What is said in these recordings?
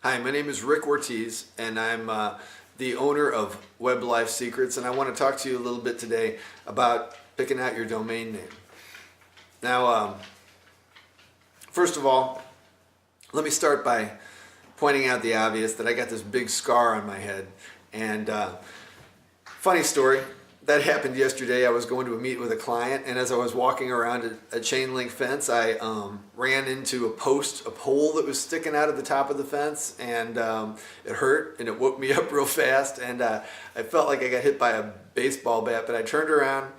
Hi, my name is Rick Ortiz, and I'm the owner of Web Life Secrets, and I want to talk to you a little bit today about picking out your domain name. Now, first of all, let me start by pointing out the obvious that I got this big scar on my head, and funny story. That happened yesterday. I was going to a meet with a client, and as I was walking around a chain link fence, I ran into a pole that was sticking out of the top of the fence, and it hurt, and it woke me up real fast, and I felt like I got hit by a baseball bat, but I turned around,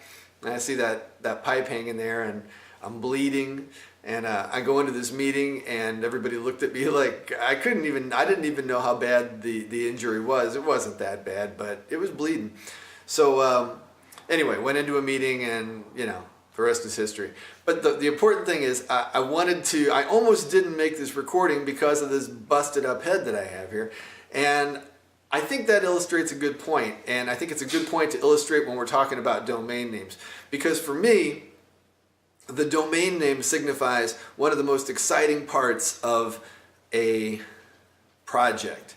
and I see that pipe hanging there, and I'm bleeding, and I go into this meeting, and everybody looked at me like I didn't even know how bad the injury was. It wasn't that bad, but it was bleeding. So anyway, went into a meeting, and the rest is history. But the important thing is I almost didn't make this recording because of this busted up head that I have here. And I think that illustrates a good point. And I think it's a good point to illustrate when we're talking about domain names. Because for me, the domain name signifies one of the most exciting parts of a project.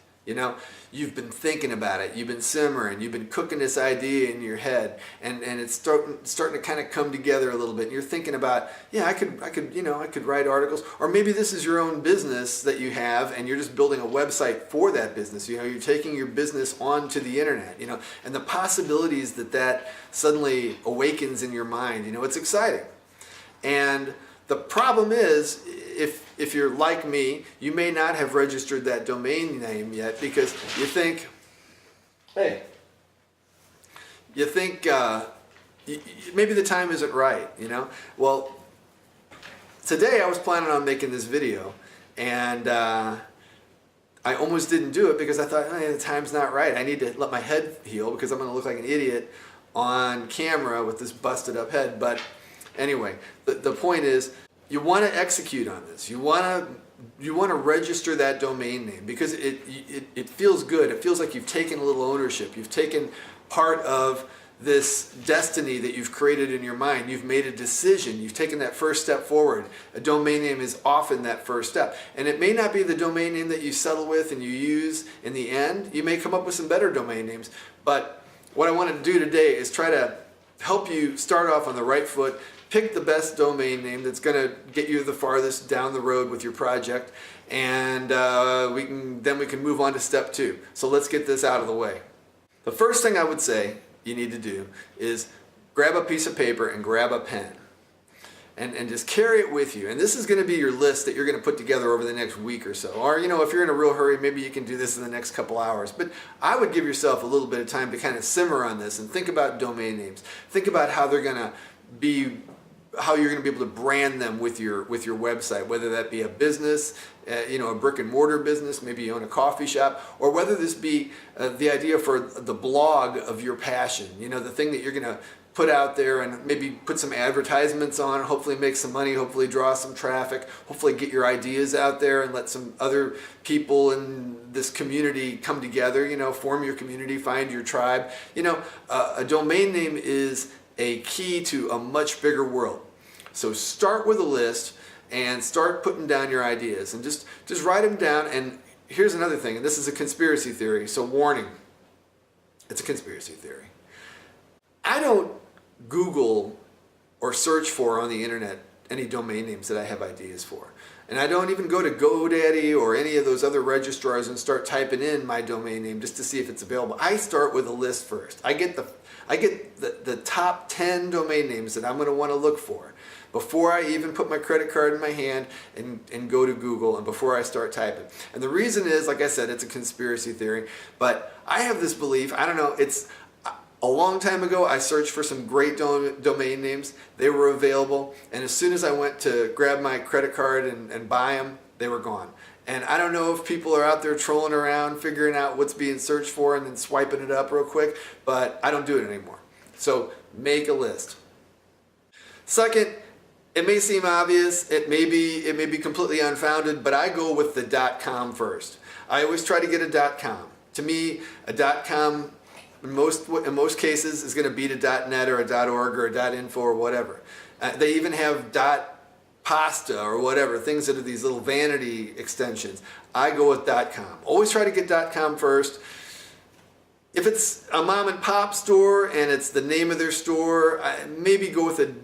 You've been thinking about it, you've been simmering, you've been cooking this idea in your head, and it's starting to kind of come together a little bit. And you're thinking about, yeah, I could write articles, or maybe this is your own business that you have, and you're just building a website for that business. You're taking your business onto the internet, and the possibilities that suddenly awakens in your mind. It's exciting. And the problem is, if you're like me, you may not have registered that domain name yet because you think, maybe the time isn't right, Well, today I was planning on making this video, and I almost didn't do it because I thought, the time's not right. I need to let my head heal because I'm going to look like an idiot on camera with this busted up head. But anyway, the point is, you want to execute on this. You want to register that domain name because it feels good. It feels like you've taken a little ownership. You've taken part of this destiny that you've created in your mind. You've made a decision. You've taken that first step forward. A domain name is often that first step. And it may not be the domain name that you settle with and you use in the end. You may come up with some better domain names. But what I want to do today is try to help you start off on the right foot. Pick the best domain name that's going to get you the farthest down the road with your project, and we can move on to step 2. So let's get this out of the way. The first thing I would say you need to do is grab a piece of paper and grab a pen and just carry it with you. And this is going to be your list that you're going to put together over the next week or so. Or, if you're in a real hurry, maybe you can do this in the next couple hours. But I would give yourself a little bit of time to kind of simmer on this and think about domain names. Think about how they're going to be, how you're going to be able to brand them with your website, whether that be a business, a brick and mortar business, maybe you own a coffee shop, or whether this be the idea for the blog of your passion, the thing that you're going to put out there and maybe put some advertisements on, hopefully make some money, hopefully draw some traffic, hopefully get your ideas out there and let some other people in this community come together, form your community, find your tribe. A domain name is a key to a much bigger world. So start with a list and start putting down your ideas and just write them down. And here's another thing, and this is a conspiracy theory, so warning, it's a conspiracy theory. I don't Google or search for on the internet any domain names that I have ideas for. And I don't even go to GoDaddy or any of those other registrars and start typing in my domain name just to see if it's available. I start with a list first. I get the top 10 domain names that I'm going to want to look for before I even put my credit card in my hand and go to Google and before I start typing. And the reason is, like I said, it's a conspiracy theory, but I have this belief, I don't know, it's a long time ago, I searched for some great domain names. They were available, and as soon as I went to grab my credit card and buy them, they were gone. And I don't know if people are out there trolling around, figuring out what's being searched for and then swiping it up real quick, but I don't do it anymore. So make a list. Second, it may seem obvious, it may be completely unfounded, but I go with the .com first. I always try to get a .com. To me, a .com in most cases is going to beat a .net or a .org or a .info or whatever. They even have pasta or whatever, things that are these little vanity extensions, I go with .com. Always try to get .com first. If it's a mom and pop store and it's the name of their store, maybe go with a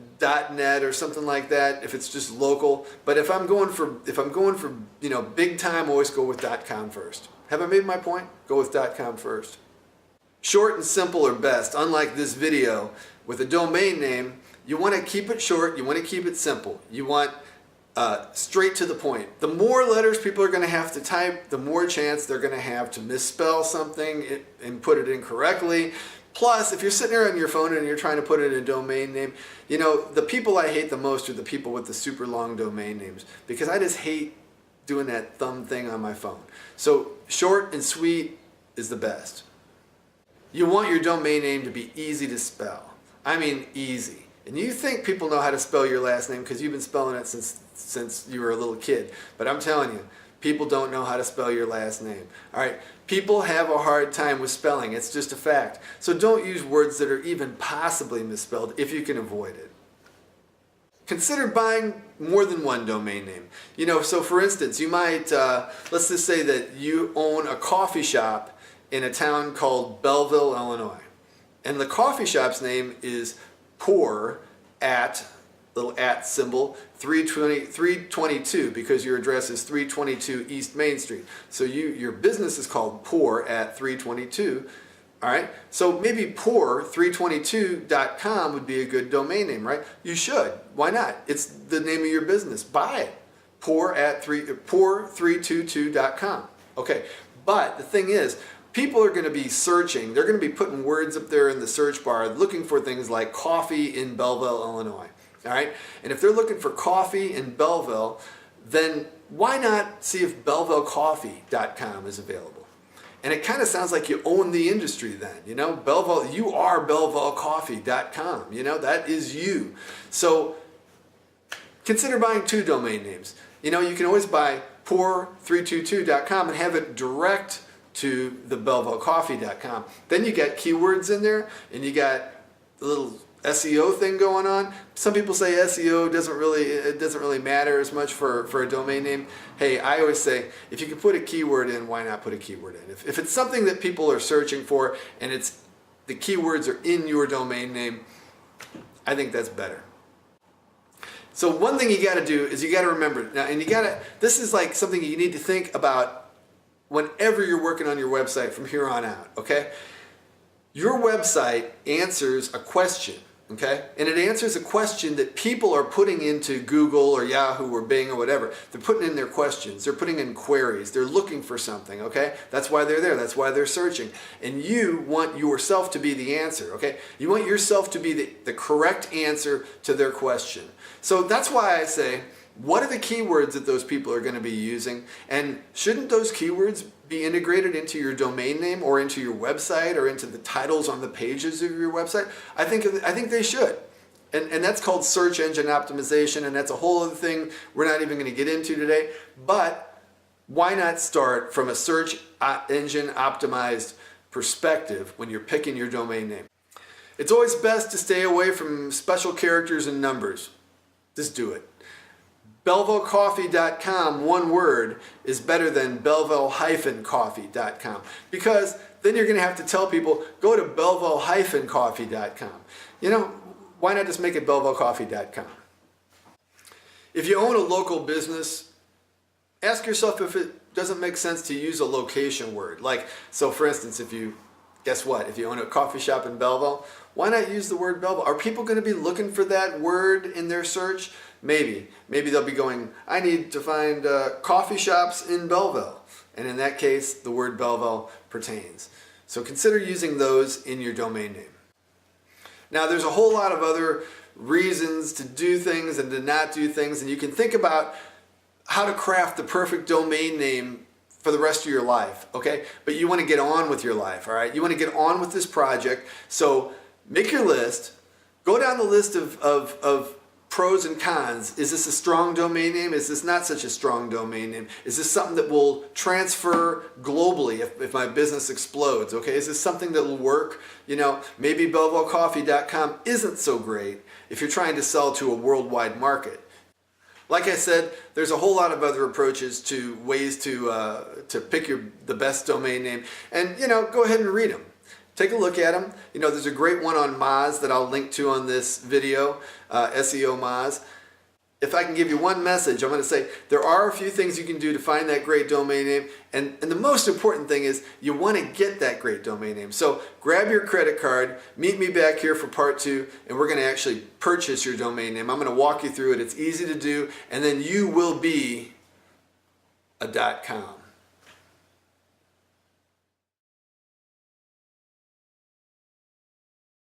.net or something like that if it's just local. But if I'm going for big time, always go with .com first. Have I made my point? Go with .com first. Short and simple are best. Unlike this video, with a domain name, you want to keep it short, you want to keep it simple. You want straight to the point. The more letters people are going to have to type, the more chance they're going to have to misspell something and put it incorrectly. Plus, if you're sitting there on your phone and you're trying to put in a domain name, the people I hate the most are the people with the super long domain names, because I just hate doing that thumb thing on my phone. So short and sweet is the best. You want your domain name to be easy to spell. I mean easy. And you think people know how to spell your last name because you've been spelling it since you were a little kid. But I'm telling you, people don't know how to spell your last name. All right? People have a hard time with spelling. It's just a fact. So don't use words that are even possibly misspelled if you can avoid it. Consider buying more than one domain name. So for instance, you might, let's just say that you own a coffee shop in a town called Belleville, Illinois. And the coffee shop's name is pour at, little at symbol, 322, because your address is 322 East Main Street. So your business is called pour at 322. All right, so maybe pour322.com would be a good domain name, right? You should. Why not? It's the name of your business. Buy it. pour322.com. Okay, but the thing is, people are going to be searching. They're going to be putting words up there in the search bar looking for things like coffee in Belleville, Illinois. All right, and if they're looking for coffee in Belleville, then why not see if BellevilleCoffee.com is available? And it kind of sounds like you own the industry then, Belleville, you are BellevilleCoffee.com, that is you. So consider buying two domain names. You can always buy pour322.com and have it direct to the BellevilleCoffee.com. Then you got keywords in there and you got the little SEO thing going on. Some people say SEO doesn't really matter as much for a domain name. Hey, I always say, if you can put a keyword in, why not put a keyword in? If it's something that people are searching for and the keywords are in your domain name, I think that's better. So one thing you got to do is you got to remember now, and this is like something you need to think about whenever you're working on your website from here on out. Okay, your website answers a question. Okay? And it answers a question that people are putting into Google or Yahoo or Bing or whatever. They're putting in their questions. They're putting in queries. They're looking for something. Okay? That's why they're there. That's why they're searching. And you want yourself to be the answer. Okay? You want yourself to be the correct answer to their question. So that's why I say, what are the keywords that those people are going to be using? And shouldn't those keywords be integrated into your domain name or into your website or into the titles on the pages of your website? I think they should. And that's called search engine optimization, and that's a whole other thing we're not even going to get into today. But why not start from a search engine optimized perspective when you're picking your domain name? It's always best to stay away from special characters and numbers. Just do it. BellevilleCoffee.com, one word, is better than Belleville-coffee.com, because then you're going to have to tell people, go to Belleville-coffee.com. Why not just make it BellevilleCoffee.com? If you own a local business, ask yourself if it doesn't make sense to use a location word. So for instance, if you own a coffee shop in Belleville, why not use the word Belleville? Are people going to be looking for that word in their search? Maybe they'll be going, I need to find coffee shops in Belleville. And in that case, the word Belleville pertains. So consider using those in your domain name. Now, there's a whole lot of other reasons to do things and to not do things. And you can think about how to craft the perfect domain name for the rest of your life, okay? But you want to get on with your life, all right? You want to get on with this project. So make your list. Go down the list of pros and cons. Is this a strong domain name? Is this not such a strong domain name? Is this something that will transfer globally if my business explodes? Okay, is this something that will work? Maybe BellevilleCoffee.com isn't so great if you're trying to sell to a worldwide market. Like I said, there's a whole lot of other approaches to ways to pick the best domain name, and go ahead and read them. Take a look at them. There's a great one on Moz that I'll link to on this video, SEO Moz. If I can give you one message, I'm going to say there are a few things you can do to find that great domain name, and the most important thing is you want to get that great domain name. So grab your credit card, meet me back here for part 2, and we're going to actually purchase your domain name. I'm going to walk you through it. It's easy to do, and then you will be a .com.